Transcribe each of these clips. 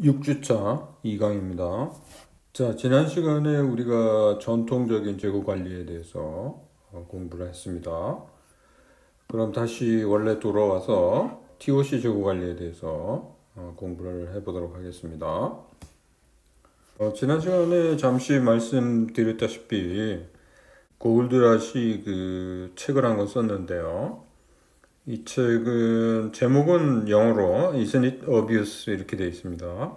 6주차 2강입니다. 자, 지난 시간에 우리가 전통적인 재고 관리에 대해서 공부를 했습니다. 그럼 다시 원래 돌아와서 TOC 재고 관리에 대해서 공부를 해보도록 하겠습니다. 지난 시간에 잠시 말씀드렸다시피 골드라시 그 책을 한 권 썼는데요. 이 책은 제목은 영어로 Isn't it obvious 이렇게 되어 있습니다.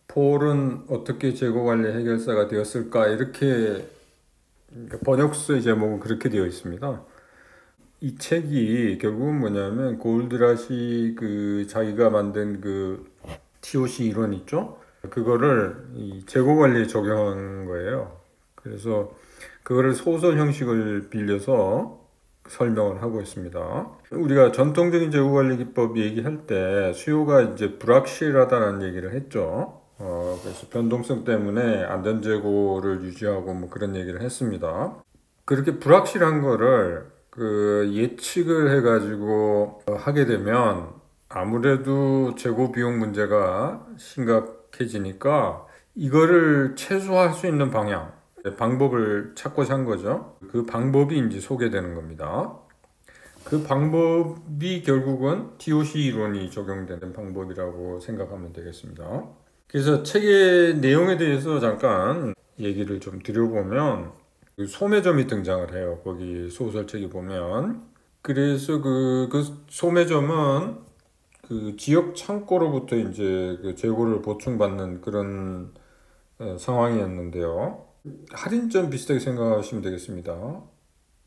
폴은 어떻게 재고관리 해결사가 되었을까 이렇게 번역서의 제목은 그렇게 되어 있습니다. 이 책이 결국은 뭐냐면 골드라시 그 자기가 만든 그 TOC 이론 있죠? 그거를 이 재고관리에 적용한 거예요. 그래서 그거를 소설 형식을 빌려서 설명을 하고 있습니다. 우리가 전통적인 재고관리 기법 얘기할 때 수요가 이제 불확실하다는 얘기를 했죠. 그래서 변동성 때문에 안전재고를 유지하고 뭐 그런 얘기를 했습니다. 그렇게 불확실한 거를 그 예측을 해가지고 하게 되면 아무래도 재고 비용 문제가 심각해지니까 이거를 최소화할 수 있는 방법을 찾고자 한 거죠. 그 방법이 이제 소개되는 겁니다. 그 방법이 결국은 TOC 이론이 적용되는 방법이라고 생각하면 되겠습니다. 그래서 책의 내용에 대해서 잠깐 얘기를 좀 드려보면 소매점이 등장을 해요. 거기 소설책에 보면. 그래서 그 소매점은 그 지역 창고로부터 이제 그 재고를 보충받는 그런 상황이었는데요. 할인점 비슷하게 생각하시면 되겠습니다.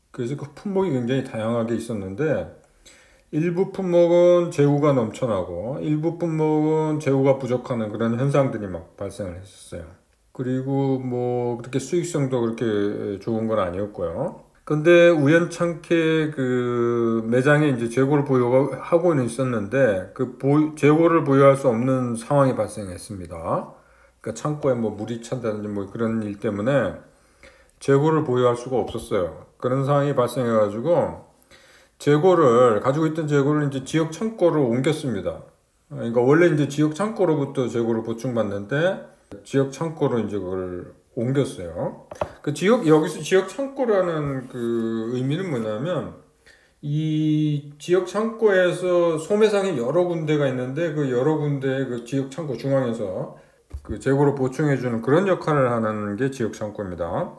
그래서 그 품목이 굉장히 다양하게 있었는데 일부 품목은 재고가 넘쳐나고 일부 품목은 재고가 부족하는 그런 현상들이 막 발생을 했었어요. 그리고 뭐 그렇게 수익성도 그렇게 좋은 건 아니었고요. 근데 우연찮게 그 매장에 이제 재고를 보유하고는 있었는데 그 재고를 보유할 수 없는 상황이 발생했습니다. 그러니까 창고에 뭐 물이 찬다든지 뭐 그런 일 때문에 재고를 보유할 수가 없었어요. 그런 상황이 발생해가지고 가지고 있던 재고를 이제 지역 창고로 옮겼습니다. 그러니까 원래 이제 지역 창고로부터 재고를 보충받는데 지역 창고로 이제 그걸 옮겼어요. 여기서 지역 창고라는 그 의미는 뭐냐면 이 지역 창고에서 소매상이 여러 군데가 있는데 그 여러 군데의 그 지역 창고 중앙에서 그 재고를 보충해주는 그런 역할을 하는 게 지역 창고입니다.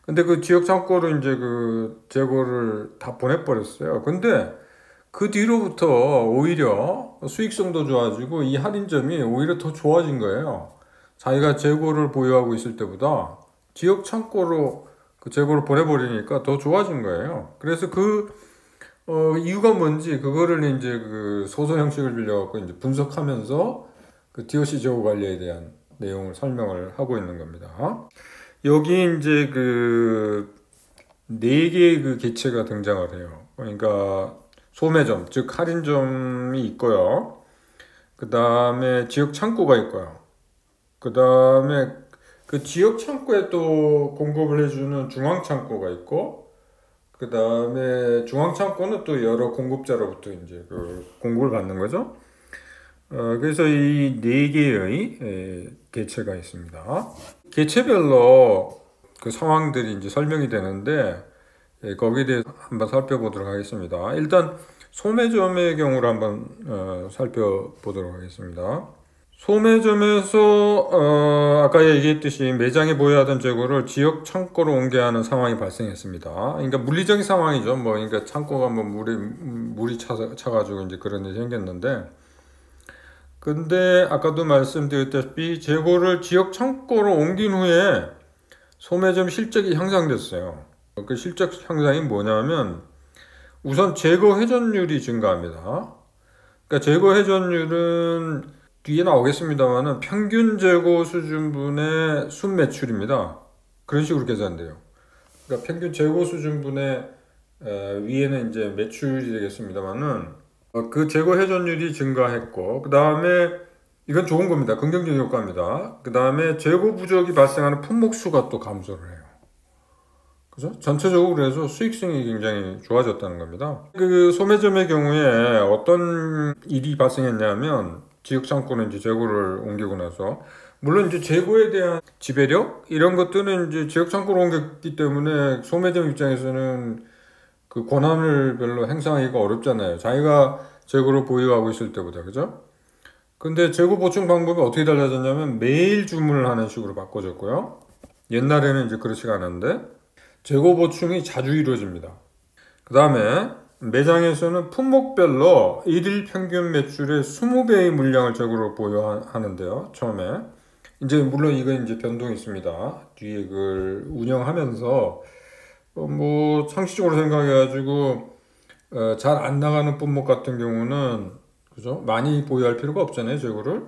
근데 그 지역 창고로 이제 그 재고를 다 보내버렸어요. 근데 그 뒤로부터 오히려 수익성도 좋아지고 이 할인점이 오히려 더 좋아진 거예요. 자기가 재고를 보유하고 있을 때보다 지역 창고로 그 재고를 보내버리니까 더 좋아진 거예요. 그래서 이유가 뭔지 그거를 이제 그 소설 형식을 빌려갖고 이제 분석하면서 그 TOC 재고 관리에 대한 내용을 설명을 하고 있는 겁니다. 여기 이제 그 네 개의 그 개체가 등장을 해요. 그러니까 소매점, 즉 할인점이 있고요. 그 다음에 지역 창고가 있고요. 그 다음에 그 지역 창고에 또 공급을 해주는 중앙 창고가 있고, 그 다음에 중앙 창고는 또 여러 공급자로부터 이제 그 공급을 받는 거죠. 그래서 이 네 개의 개체가 있습니다. 개체별로 그 상황들이 이제 설명이 되는데 거기에 대해서 한번 살펴보도록 하겠습니다. 일단 소매점의 경우를 한번 살펴보도록 하겠습니다. 소매점에서 아까 얘기했듯이 매장에 보유하던 재고를 지역 창고로 옮겨야 하는 상황이 발생했습니다. 그러니까 물리적인 상황이죠. 그러니까 창고가 뭐 물이 차가지고 이제 그런 일이 생겼는데, 근데 아까도 말씀드렸다시피 재고를 지역 창고로 옮긴 후에 소매점 실적이 향상됐어요. 그 실적 향상이 뭐냐면 우선 재고 회전율이 증가합니다. 그러니까 재고 회전율은 뒤에 나오겠습니다만은 평균 재고 수준분의 순매출입니다. 그런 식으로 계산돼요. 그러니까 평균 재고 수준분의 위에는 이제 매출이 되겠습니다만은 그 재고 회전율이 증가했고, 그 다음에 이건 좋은 겁니다. 긍정적인 효과입니다. 그 다음에 재고 부족이 발생하는 품목 수가 또 감소를 해요. 그죠? 전체적으로 그래서 수익성이 굉장히 좋아졌다는 겁니다. 그 소매점의 경우에 어떤 일이 발생했냐면 지역 창고는 이제 재고를 옮기고 나서. 물론 이제 재고에 대한 지배력 이런 것들은 이제 지역 창고로 옮겼기 때문에 소매점 입장에서는 그 권한을 별로 행사하기가 어렵잖아요. 자기가 재고를 보유하고 있을 때보다, 그죠? 근데 재고 보충 방법이 어떻게 달라졌냐면 매일 주문을 하는 식으로 바꿔졌고요. 옛날에는 이제 그렇지가 않았는데 재고 보충이 자주 이루어집니다. 그 다음에 매장에서는 품목별로 일일 평균 매출의 20배의 물량을 재고로 보유하는데요. 처음에. 이제 물론 이건 이제 변동이 있습니다. 뒤에 그걸 운영하면서 뭐 상식적으로 생각해가지고 잘 안 나가는 품목 같은 경우는 그죠? 많이 보유할 필요가 없잖아요, 재고를.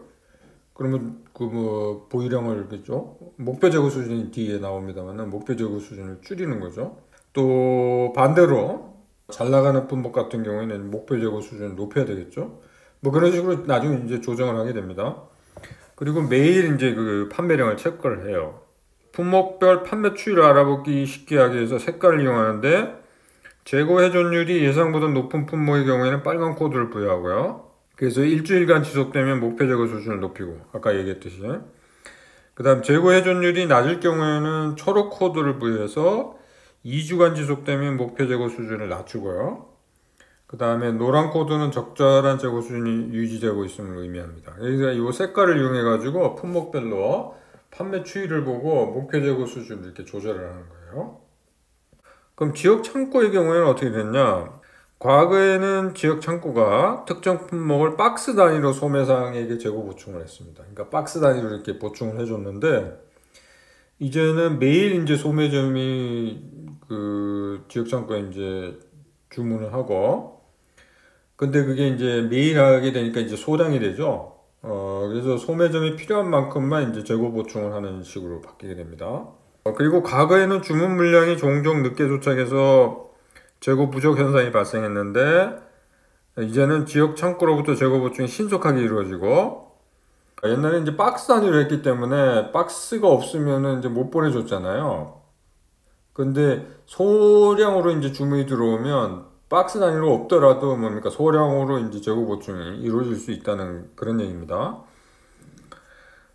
그러면 그 뭐 보유량을 그죠? 목표 재고 수준이 뒤에 나옵니다만은 목표 재고 수준을 줄이는 거죠. 또 반대로 잘 나가는 품목 같은 경우에는 목표 재고 수준을 높여야 되겠죠. 뭐 그런 식으로 나중에 이제 조정을 하게 됩니다. 그리고 매일 이제 그 판매량을 체크를 해요. 품목별 판매 추이를 알아보기 쉽게 하기 위해서 색깔을 이용하는데 재고 회전율이 예상보다 높은 품목의 경우에는 빨간 코드를 부여하고요. 그래서 일주일간 지속되면 목표 재고 수준을 높이고 아까 얘기했듯이 그 다음 재고 회전율이 낮을 경우에는 초록 코드를 부여해서 2주간 지속되면 목표 재고 수준을 낮추고요. 그 다음에 노란 코드는 적절한 재고 수준이 유지되고 있음을 의미합니다. 그래서 이 색깔을 이용해 가지고 품목별로 판매 추이를 보고 목표 재고 수준을 이렇게 조절을 하는 거예요. 그럼 지역 창고의 경우에는 어떻게 됐냐? 과거에는 지역 창고가 특정 품목을 박스 단위로 소매상에게 재고 보충을 했습니다. 그러니까 박스 단위로 이렇게 보충을 해줬는데 이제는 매일 이제 소매점이 그 지역 창고에 이제 주문을 하고 근데 그게 이제 매일 하게 되니까 이제 소량이 되죠. 그래서 소매점이 필요한 만큼만 이제 재고 보충을 하는 식으로 바뀌게 됩니다. 그리고 과거에는 주문 물량이 종종 늦게 도착해서 재고 부족 현상이 발생했는데 이제는 지역 창고로부터 재고 보충이 신속하게 이루어지고 옛날에 이제 박스 단위로 했기 때문에 박스가 없으면은 이제 못 보내줬잖아요. 근데 소량으로 이제 주문이 들어오면 박스 단위로 없더라도 뭡니까 소량으로 이제 재고 보충이 이루어질 수 있다는 그런 얘기입니다.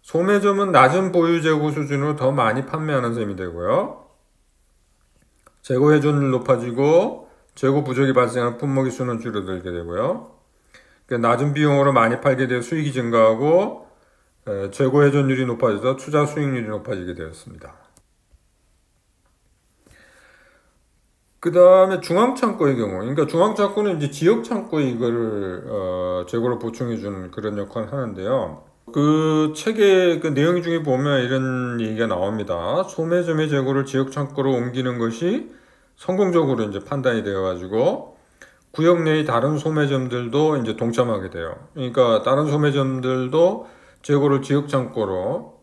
소매점은 낮은 보유 재고 수준으로 더 많이 판매하는 셈이 되고요. 재고 회전율 높아지고 재고 부족이 발생하는 품목의 수는 줄어들게 되고요. 낮은 비용으로 많이 팔게 되어 수익이 증가하고 재고 회전율이 높아져서 투자 수익률이 높아지게 되었습니다. 그 다음에 중앙창고의 경우, 그러니까 중앙창고는 이제 지역창고에 이거를 재고를 보충해주는 그런 역할을 하는데요. 그 책의 그 내용 중에 보면 이런 얘기가 나옵니다. 소매점의 재고를 지역창고로 옮기는 것이 성공적으로 이제 판단이 되어가지고 구역 내의 다른 소매점들도 이제 동참하게 돼요. 그러니까 다른 소매점들도 재고를 지역창고에서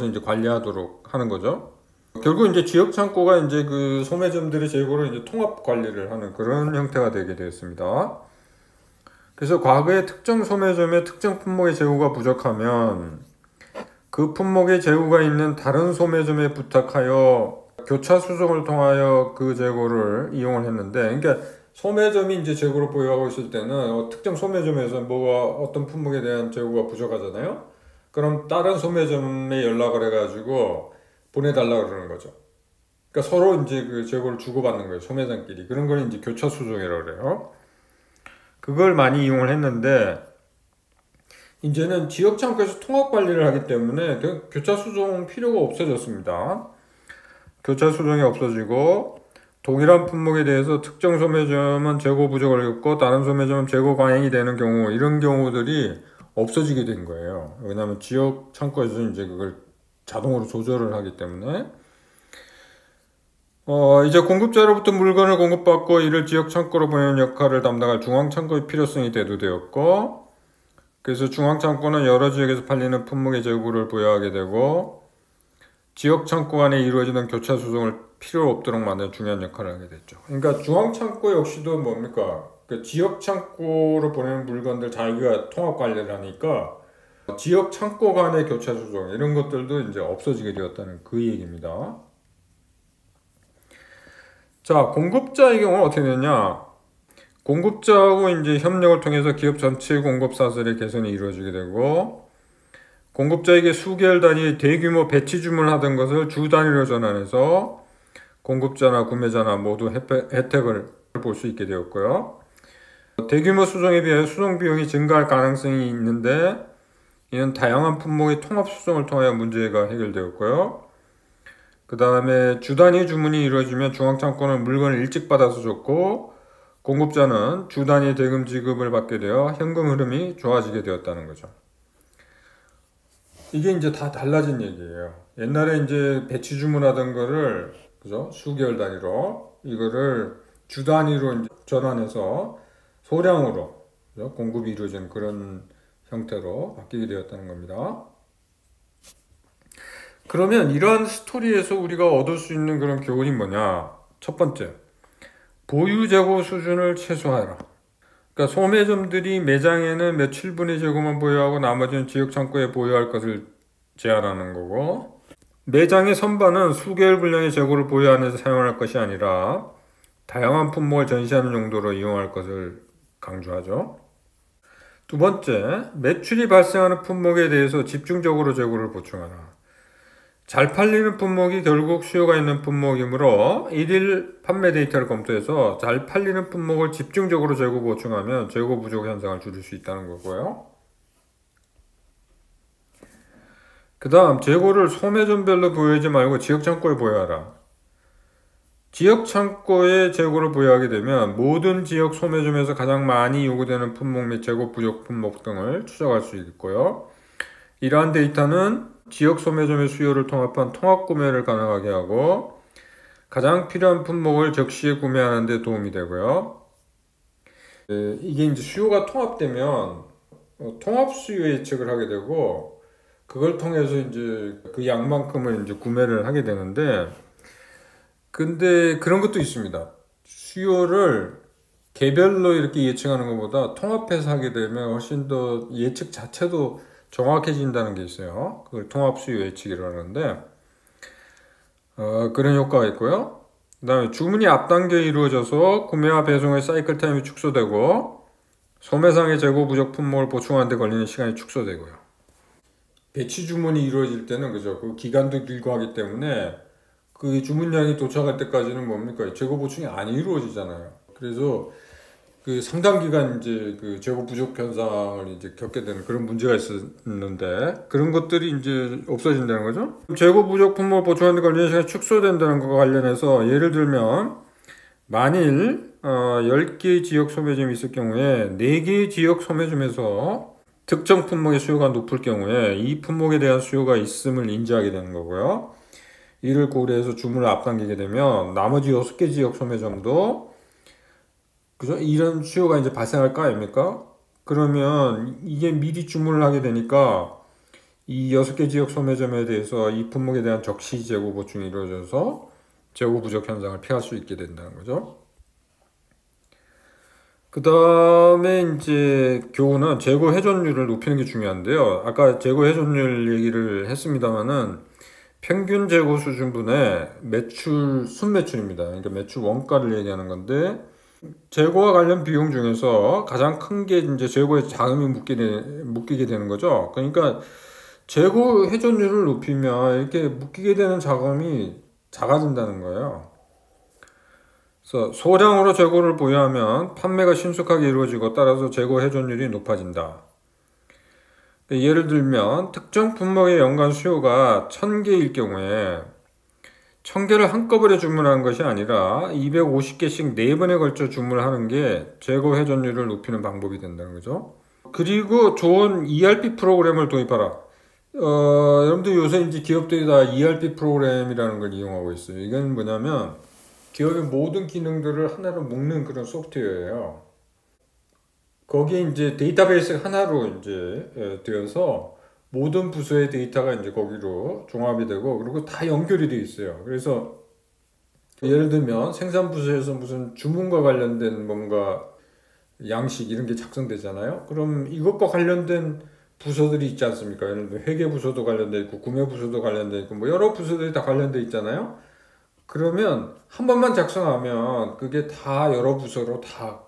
이제 관리하도록 하는 거죠. 결국 이제 지역창고가 이제 그 소매점들의 재고를 이제 통합 관리를 하는 그런 형태가 되게 되었습니다. 그래서 과거에 특정 소매점의 특정 품목의 재고가 부족하면 그 품목의 재고가 있는 다른 소매점에 부탁하여 교차 수송을 통하여 그 재고를 이용을 했는데, 그러니까 소매점이 이제 재고를 보유하고 있을 때는 특정 소매점에서 뭐가 어떤 품목에 대한 재고가 부족하잖아요. 그럼 다른 소매점에 연락을 해가지고 보내달라 그러는 거죠. 그러니까 서로 이제 그 재고를 주고받는 거예요. 소매점끼리. 그런 걸 이제 교차 수송이라고 그래요. 그걸 많이 이용을 했는데 이제는 지역 창고에서 통합 관리를 하기 때문에 교차 수송 필요가 없어졌습니다. 교차 수송이 없어지고 동일한 품목에 대해서 특정 소매점은 재고 부족을 겪고 다른 소매점은 재고 과잉이 되는 경우 이런 경우들이 없어지게 된 거예요. 왜냐하면 지역 창고에서 이제 그걸 자동으로 조절을 하기 때문에 이제 공급자로부터 물건을 공급받고 이를 지역 창고로 보내는 역할을 담당할 중앙 창고의 필요성이 대두되었고 그래서 중앙 창고는 여러 지역에서 팔리는 품목의 재고를 부여하게 되고 지역 창고 간에 이루어지는 교차 수송을 필요 없도록 만드는 중요한 역할을 하게 됐죠. 그러니까 중앙 창고 역시도 뭡니까? 그 지역 창고로 보내는 물건들 자기가 통합 관리를 하니까 지역 창고 간의 교차 수송 이런 것들도 이제 없어지게 되었다는 그 얘기입니다. 자, 공급자의 경우는 어떻게 되냐? 공급자하고 이제 협력을 통해서 기업 전체 공급 사슬의 개선이 이루어지게 되고, 공급자에게 수개월 단위의 대규모 배치 주문을 하던 것을 주 단위로 전환해서 공급자나 구매자나 모두 혜택을 볼 수 있게 되었고요. 대규모 수송에 비하여 수송 비용이 증가할 가능성이 있는데, 이는 다양한 품목의 통합 수송을 통하여 문제가 해결되었고요. 그 다음에 주 단위 주문이 이루어지면 중앙창고는 물건을 일찍 받아서 줬고, 공급자는 주 단위 대금 지급을 받게 되어 현금 흐름이 좋아지게 되었다는 거죠. 이게 이제 다 달라진 얘기예요. 옛날에 이제 배치 주문하던 거를, 그죠? 수개월 단위로, 이거를 주 단위로 이제 전환해서 소량으로, 그죠? 공급이 이루어지는 그런 형태로 바뀌게 되었다는 겁니다. 그러면 이러한 스토리에서 우리가 얻을 수 있는 그런 교훈이 뭐냐? 첫 번째, 보유 재고 수준을 최소화해라. 그러니까 소매점들이 매장에는 며칠 분의 재고만 보유하고 나머지는 지역 창고에 보유할 것을 제한하는 거고, 매장의 선반은 수개월 분량의 재고를 보유하면서 사용할 것이 아니라 다양한 품목을 전시하는 용도로 이용할 것을 강조하죠. 두 번째, 매출이 발생하는 품목에 대해서 집중적으로 재고를 보충하라. 잘 팔리는 품목이 결국 수요가 있는 품목이므로 일일 판매 데이터를 검토해서 잘 팔리는 품목을 집중적으로 재고 보충하면 재고 부족 현상을 줄일 수 있다는 거고요. 그 다음, 재고를 소매점별로 보유하지 말고 지역 창고에 보유하라. 지역 창고에 재고를 보유하게 되면 모든 지역 소매점에서 가장 많이 요구되는 품목 및 재고 부족 품목 등을 추적할 수 있고요. 이러한 데이터는 지역 소매점의 수요를 통합한 통합 구매를 가능하게 하고 가장 필요한 품목을 적시에 구매하는 데 도움이 되고요. 이게 이제 수요가 통합되면 통합 수요 예측을 하게 되고 그걸 통해서 이제 그 양만큼을 이제 구매를 하게 되는데, 근데 그런 것도 있습니다. 수요를 개별로 이렇게 예측하는 것보다 통합해서 하게 되면 훨씬 더 예측 자체도 정확해진다는 게 있어요. 그걸 통합 수요 예측이라고 하는데, 그런 효과가 있고요. 그 다음에 주문이 앞당겨 이루어져서 구매와 배송의 사이클 타임이 축소되고, 소매상의 재고 부족 품목을 보충하는 데 걸리는 시간이 축소되고요. 배치 주문이 이루어질 때는, 그죠? 그 기간도 길고 하기 때문에, 그 주문량이 도착할 때까지는 뭡니까? 재고 보충이 안 이루어지잖아요. 그래서, 그 상당 기간 이제 그 재고 부족 현상을 이제 겪게 되는 그런 문제가 있었는데 그런 것들이 이제 없어진다는 거죠. 재고 부족 품목 보충하는 데 걸리는 시간이 축소된다는 것과 관련해서 예를 들면 만일 10개의 지역 소매점이 있을 경우에 4개의 지역 소매점에서 특정 품목의 수요가 높을 경우에 이 품목에 대한 수요가 있음을 인지하게 되는 거고요. 이를 고려해서 주문을 앞당기게 되면 나머지 6개 지역 소매점도 그죠? 이런 수요가 이제 발생할 거 아닙니까? 그러면 이게 미리 주문을 하게 되니까 이 6개 지역 소매점에 대해서 이 품목에 대한 적시 재고 보충이 이루어져서 재고 부족 현상을 피할 수 있게 된다는 거죠. 그 다음에 이제 교훈은 재고 회전율을 높이는 게 중요한데요. 아까 재고 회전율 얘기를 했습니다만은 평균 재고 수준분의 매출, 순매출입니다. 그러니까 매출 원가를 얘기하는 건데 재고와 관련 비용 중에서 가장 큰 게 이제 재고에 자금이 묶이게 되는 거죠. 그러니까 재고 회전율을 높이면 이렇게 묶이게 되는 자금이 작아진다는 거예요. 그래서 소량으로 재고를 보유하면 판매가 신속하게 이루어지고 따라서 재고 회전율이 높아진다. 예를 들면 특정 품목의 연간 수요가 1000개일 경우에 1000개를 한꺼번에 주문하는 것이 아니라 250개씩 4번에 걸쳐 주문을 하는 게 재고 회전율을 높이는 방법이 된다는 거죠. 그리고 좋은 ERP 프로그램을 도입하라. 여러분들 요새 이제 기업들이 다 ERP 프로그램이라는 걸 이용하고 있어요. 이건 뭐냐면 기업의 모든 기능들을 하나로 묶는 그런 소프트웨어예요. 거기에 이제 데이터베이스가 하나로 이제 되어서 모든 부서의 데이터가 이제 거기로 종합이 되고 그리고 다 연결이 되어 있어요. 그래서 예를 들면 생산 부서에서 무슨 주문과 관련된 뭔가 양식 이런 게 작성되잖아요. 그럼 이것과 관련된 부서들이 있지 않습니까? 예를 들면 회계 부서도 관련돼 있고 구매 부서도 관련돼 있고 뭐 여러 부서들이 다 관련돼 있잖아요. 그러면 한 번만 작성하면 그게 다 여러 부서로 다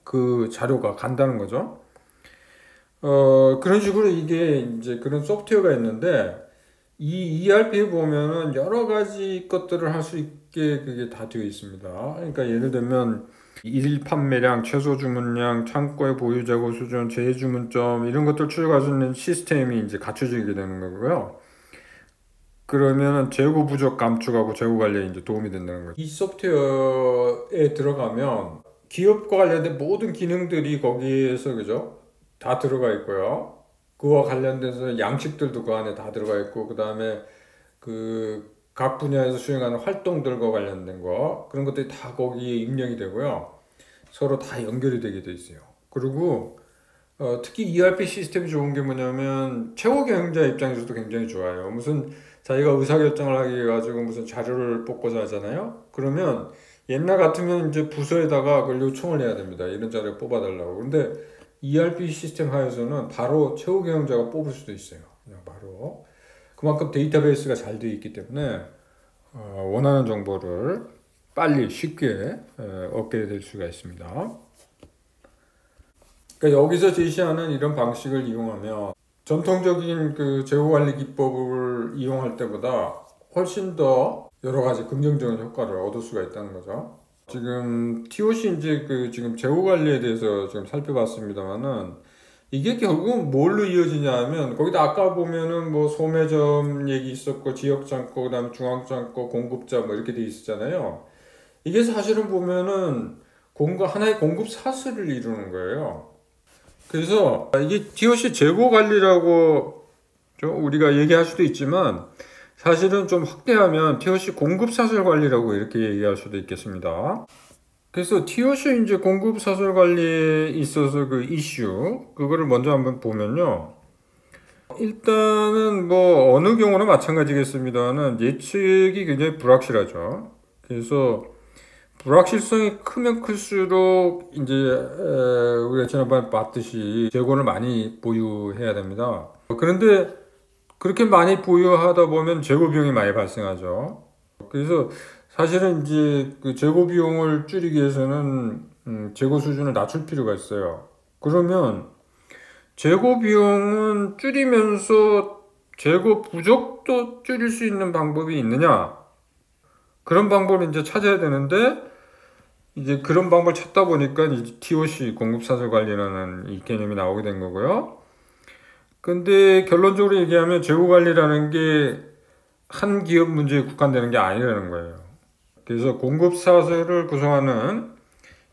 그 자료가 간다는 거죠. 그런 식으로 이게 이제 그런 소프트웨어가 있는데 이 ERP에 보면은 여러 가지 것들을 할 수 있게 그게 다 되어 있습니다. 그러니까 예를 들면 일 판매량, 최소 주문량, 창고의 보유 재고 수준, 재주문점 이런 것들 추적할 수 있는 시스템이 이제 갖춰지게 되는 거고요. 그러면 재고 부족 감축하고 재고 관리에 이제 도움이 된다는 거죠. 이 소프트웨어에 들어가면 기업과 관련된 모든 기능들이 거기에서 그죠? 다 들어가 있고요. 그와 관련돼서 양식들도 그 안에 다 들어가 있고 그 다음에 그 각 분야에서 수행하는 활동들과 관련된 거 그런 것들이 다 거기에 입력이 되고요. 서로 다 연결이 되게 돼 있어요. 그리고 특히 ERP 시스템이 좋은 게 뭐냐면 최고 경영자 입장에서도 굉장히 좋아요. 무슨 자기가 의사결정을 하기 위해 가지고 무슨 자료를 뽑고자 하잖아요. 그러면 옛날 같으면 이제 부서에다가 그걸 요청을 해야 됩니다. 이런 자료 뽑아달라고. 근데 ERP 시스템 하에서는 바로 최고 경영자가 뽑을 수도 있어요. 그냥 바로. 그만큼 데이터베이스가 잘 되어 있기 때문에 원하는 정보를 빨리 쉽게 얻게 될 수가 있습니다. 그러니까 여기서 제시하는 이런 방식을 이용하면 전통적인 그 재고관리 기법을 이용할 때보다 훨씬 더 여러 가지 긍정적인 효과를 얻을 수가 있다는 거죠. 지금 TOC 이제 그 지금 재고관리에 대해서 지금 살펴봤습니다만은 이게 결국은 뭘로 이어지냐 하면 거기다 아까 보면은 뭐 소매점 얘기 있었고 지역창고 그다음에 중앙창고 공급자 뭐 이렇게 돼 있었잖아요. 이게 사실은 보면은 하나의 공급 사슬을 이루는 거예요. 그래서 이게 TOC 재고 관리라고 좀 우리가 얘기할 수도 있지만 사실은 좀 확대하면 TOC 공급 사슬 관리라고 이렇게 얘기할 수도 있겠습니다. 그래서 TOC 이제 공급 사슬 관리에 있어서 그 이슈 그거를 먼저 한번 보면요. 일단은 뭐 어느 경우나 마찬가지겠습니다는 예측이 굉장히 불확실하죠. 그래서 불확실성이 크면 클수록 이제 우리가 지난번에 봤듯이 재고를 많이 보유해야 됩니다. 그런데 그렇게 많이 보유하다 보면 재고 비용이 많이 발생하죠. 그래서 사실은 이제 그 재고 비용을 줄이기 위해서는 재고 수준을 낮출 필요가 있어요. 그러면 재고 비용은 줄이면서 재고 부족도 줄일 수 있는 방법이 있느냐? 그런 방법을 이제 찾아야 되는데 이제 그런 방법을 찾다 보니까 이제 TOC 공급사슬 관리라는 이 개념이 나오게 된 거고요. 근데 결론적으로 얘기하면 재고 관리라는 게 한 기업 문제에 국한되는 게 아니라는 거예요. 그래서 공급사슬을 구성하는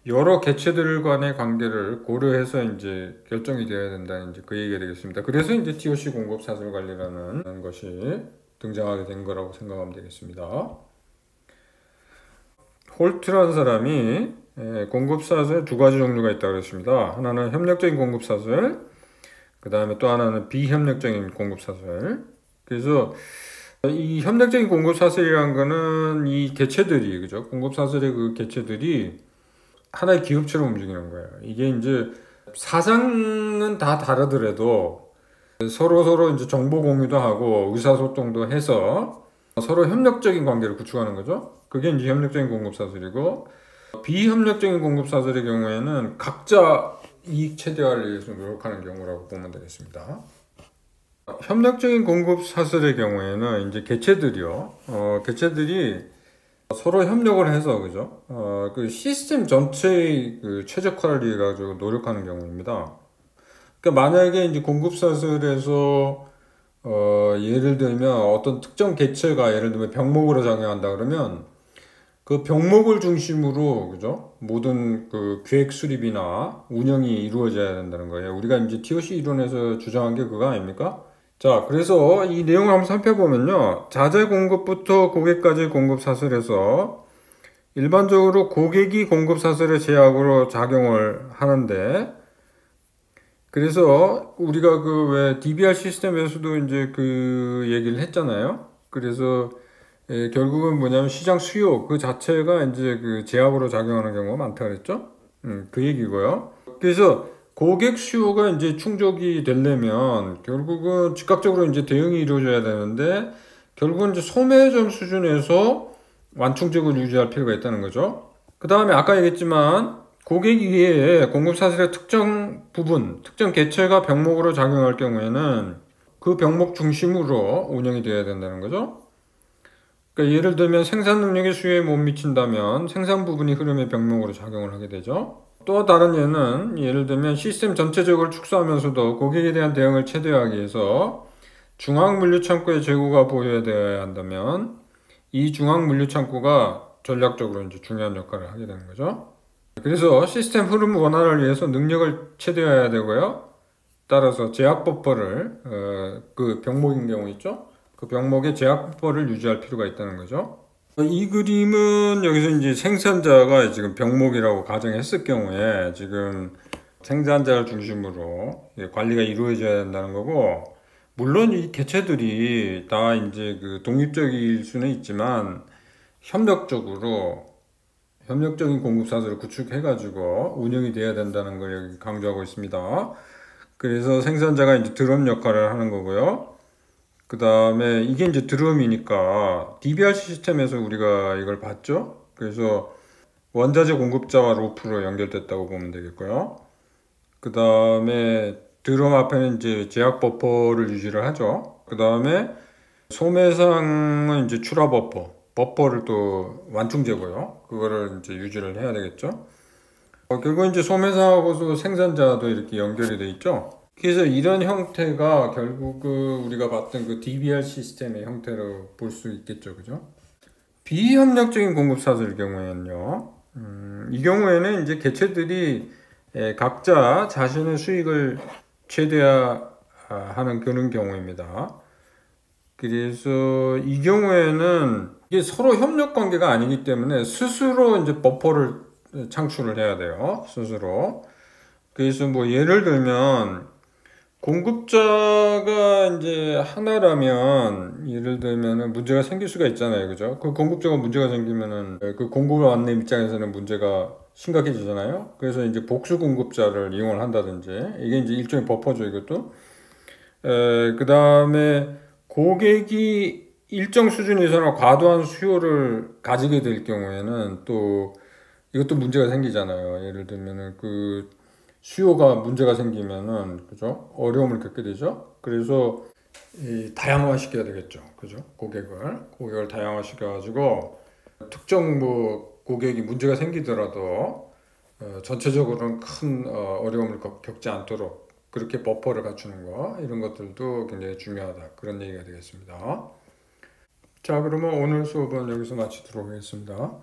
여러 개체들 간의 관계를 고려해서 이제 결정이 되어야 된다는 이제 그 얘기가 되겠습니다. 그래서 이제 TOC 공급사슬 관리라는 것이 등장하게 된 거라고 생각하면 되겠습니다. 홀트라는 사람이 공급사슬 두 가지 종류가 있다고 그랬습니다. 하나는 협력적인 공급사슬, 그 다음에 또 하나는 비협력적인 공급사슬. 그래서 이 협력적인 공급사슬이라는 거는 이 개체들이, 그죠? 공급사슬의 그 개체들이 하나의 기업체로 움직이는 거예요. 이게 이제 사상은 다 다르더라도 서로 이제 정보 공유도 하고 의사소통도 해서 서로 협력적인 관계를 구축하는 거죠. 그게 이제 협력적인 공급사슬이고, 비협력적인 공급사슬의 경우에는 각자 이익 최대화를 위해서 노력하는 경우라고 보면 되겠습니다. 협력적인 공급사슬의 경우에는 이제 개체들이 서로 협력을 해서, 그죠? 그 시스템 전체의 그 최적화를 위해 가지고 노력하는 경우입니다. 그러니까 만약에 이제 공급사슬에서 예를 들면 어떤 특정 개체가 예를 들면 병목으로 작용한다 그러면 그 병목을 중심으로, 그죠? 모든 그 계획 수립이나 운영이 이루어져야 된다는 거예요. 우리가 이제 TOC 이론에서 주장한 게 그거 아닙니까? 자, 그래서 이 내용을 한번 살펴보면요. 자재 공급부터 고객까지 공급 사슬에서 일반적으로 고객이 공급 사슬의 제약으로 작용을 하는데, 그래서 우리가 그 왜 DBR 시스템에서도 이제 그 얘기를 했잖아요. 그래서 결국은 뭐냐면 시장 수요 그 자체가 이제 그 제약으로 작용하는 경우가 많다 그랬죠. 그 얘기고요. 그래서 고객 수요가 이제 충족이 되려면 결국은 즉각적으로 이제 대응이 이루어져야 되는데 결국은 이제 소매점 수준에서 완충적으로 유지할 필요가 있다는 거죠. 그 다음에 아까 얘기했지만 고객 이외에 공급사슬의 특정 부분, 특정 개체가 병목으로 작용할 경우에는 그 병목 중심으로 운영이 되어야 된다는 거죠. 그러니까 예를 들면 생산 능력의 수요에 못 미친다면 생산 부분이 흐름의 병목으로 작용을 하게 되죠. 또 다른 예는 예를 들면 시스템 전체적으로 축소하면서도 고객에 대한 대응을 최대화하기 위해서 중앙 물류 창고의 재고가 보유되어야 한다면 이 중앙 물류 창고가 전략적으로 이제 중요한 역할을 하게 되는 거죠. 그래서 시스템 흐름 원활을 위해서 능력을 최대화해야 되고요. 따라서 제약 버퍼를 그 병목인 경우 있죠. 그 병목의 제약 버퍼를 유지할 필요가 있다는 거죠. 이 그림은 여기서 이제 생산자가 지금 병목이라고 가정했을 경우에 지금 생산자를 중심으로 관리가 이루어져야 된다는 거고, 물론 이 개체들이 다 이제 그 독립적일 수는 있지만 협력적인 공급사들을 구축해가지고 운영이 돼야 된다는 걸 여기 강조하고 있습니다. 그래서 생산자가 이제 드럼 역할을 하는 거고요. 그 다음에 이게 이제 드럼이니까 DBR 시스템에서 우리가 이걸 봤죠. 그래서 원자재 공급자와 루프로 연결됐다고 보면 되겠고요. 그 다음에 드럼 앞에는 이제 제약 버퍼를 유지를 하죠. 그 다음에 소매상은 이제 출하 버퍼를 또 완충제고요. 그거를 이제 유지를 해야 되겠죠. 결국 이제 소매상하고도 생산자도 이렇게 연결이 돼 있죠. 그래서 이런 형태가 결국 우리가 봤던 그 DBR 시스템의 형태로 볼 수 있겠죠, 그죠? 비협력적인 공급사들 경우에는요, 이 경우에는 이제 개체들이 각자 자신의 수익을 최대화하는 그런 경우입니다. 그래서 이 경우에는 이게 서로 협력 관계가 아니기 때문에 스스로 이제 버퍼를 창출을 해야 돼요, 스스로. 그래서 뭐 예를 들면 공급자가 이제 하나라면 예를 들면은 문제가 생길 수가 있잖아요, 그죠? 그 공급자가 문제가 생기면은 그 공급을 받는 입장에서는 문제가 심각해지잖아요. 그래서 이제 복수 공급자를 이용을 한다든지 이게 이제 일종의 버퍼죠, 이것도. 그 다음에 고객이 일정 수준 이상의 과도한 수요를 가지게 될 경우에는 또 이것도 문제가 생기잖아요. 예를 들면은 그 수요가 문제가 생기면은 그죠? 어려움을 겪게 되죠. 그래서 다양화시켜야 되겠죠. 그죠? 고객을 다양화시켜 가지고 특정 뭐 고객이 문제가 생기더라도 전체적으로는 큰 어려움을 겪지 않도록 그렇게 버퍼를 갖추는 거 이런 것들도 굉장히 중요하다. 그런 얘기가 되겠습니다. 자, 그러면 오늘 수업은 여기서 마치도록 하겠습니다.